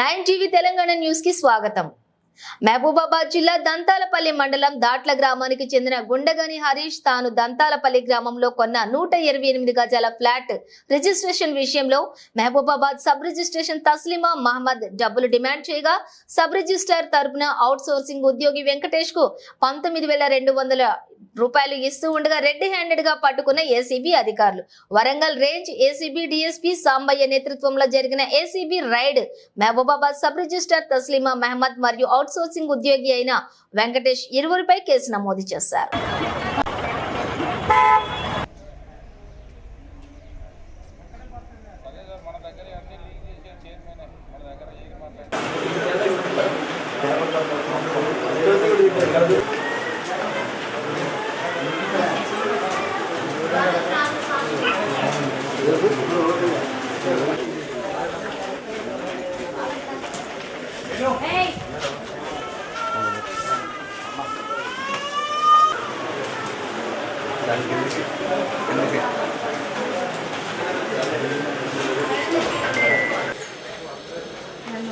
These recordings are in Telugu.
9 టీవీ తెలంగాణ న్యూస్ కి స్వాగతం. మహబూబాబాద్ జిల్లా దంతాలపల్లి మండలం దాట్ల గ్రామానికి చెందిన గుండగని హరీష్ తాను దంతాలపల్లి గ్రామంలో కొన్న 128 గజాల ఫ్లాట్ రిజిస్ట్రేషన్ విషయంలో మహబూబాబాద్ సబ్ రిజిస్ట్రేషన్ తస్లిమా మహమ్మద్ డబ్బులు డిమాండ్ చేయగా సబ్ రిజిస్ట్రార్ తరపున అవుట్ సోర్సింగ్ ఉద్యోగి వెంకటేష్ కు 19,200 రూపాయలు ఇస్తూ ఉండగా రెడ్ హ్యాండెడ్ గా పట్టుకున్న ఏసీబీ అధికారులు. Warangal range ACB DSP Sambaiah నేతృత్వంలో జరిగిన ACB raid Mahabubabad sub registrar Taslima Mohammed మరియు అవుట్ సోర్సింగ్ ఉద్యోగి అయిన వెంకటేష్ ఇరువురిపై కేసు నమోదు చేశారు.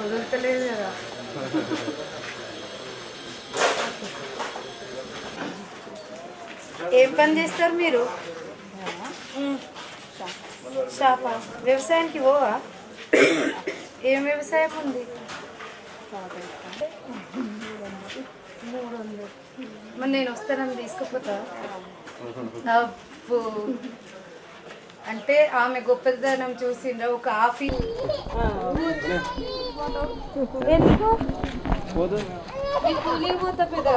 వదలలేదు కదా. ఏం పని చేస్తారు మీరు? షాపా? వ్యవసాయానికి పోవా? ఏం వ్యవసాయం ఉంది? 300. మరి నేను వస్తానని తీసుకుపోతా. అప్పు అంటే ఆమె గొప్పదనం చూసిండ్రా ఒక ఆఫీ ఎందుకు పోతా పెద్ద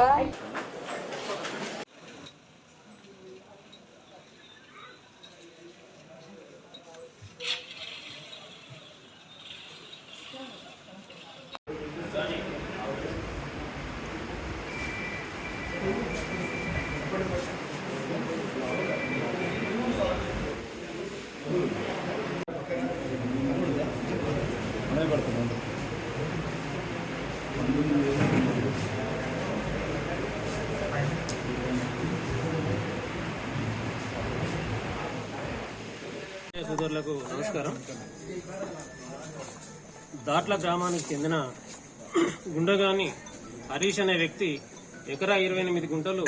సోదరులకు నమస్కారం. దాట్ల గ్రామానికి చెందిన గుండగాని హరీష్ అనే వ్యక్తి ఎకరా 28 గుంటలు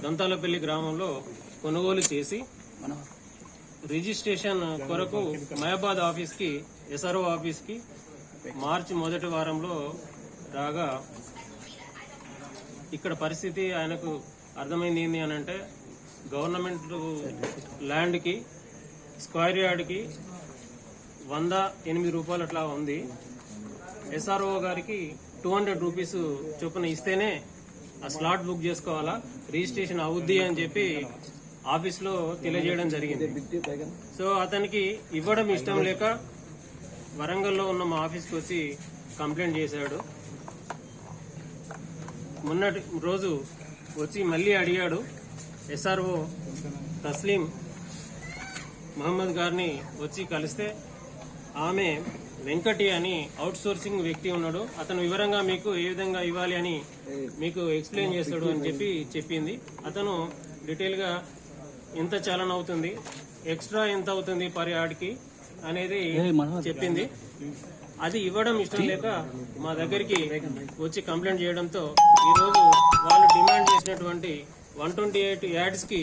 దంతాలపల్లి గ్రామంలో కొనుగోలు చేసి రిజిస్ట్రేషన్ కొరకు మహబాద్ ఆఫీస్కి ఎస్ఆర్ఓ ఆఫీస్కి మార్చి మొదటి వారంలో రాగా ఇక్కడ పరిస్థితి ఆయనకు అర్థమైంది ఏంటి అని అంటే గవర్నమెంట్ ల్యాండ్కి స్క్వేర్ యార్డ్కి 108 రూపాయలు అట్లా ఉంది. ఎస్ఆర్ఓ గారికి 200 రూపీస్ చొప్పున ఇస్తేనే ఆ స్లాట్ బుక్ చేసుకోవాలా, రిజిస్ట్రేషన్ అవుద్ది అని చెప్పి ఆఫీస్లో తెలియజేయడం జరిగింది. సో అతనికి ఇవ్వడం ఇష్టం లేక వరంగల్లో ఉన్న మా ఆఫీస్కి వచ్చి కంప్లైంట్ చేశాడు. మొన్నటి రోజు వచ్చి మళ్ళీ అడిగాడు. ఎస్ఆర్ఓ తస్లీం మహమ్మద్ గారిని వచ్చి కలిస్తే ఆమె వెంకటి అని అవుట్ సోర్సింగ్ వ్యక్తి ఉన్నాడు, అతను వివరంగా మీకు ఏ విధంగా ఇవ్వాలి అని మీకు ఎక్స్ప్లెయిన్ చేస్తాడు అని చెప్పింది. అతను డీటెయిల్గా ఎంత చలన అవుతుంది, ఎక్స్ట్రా ఎంత అవుతుంది పర్ యార్డ్కి అనేది చెప్పింది. అది ఇవ్వడం ఇష్టం లేక మా దగ్గరికి వచ్చి కంప్లైంట్ చేయడంతో ఈరోజు వాళ్ళు డిమాండ్ చేసినటువంటి 128 యార్డ్స్కి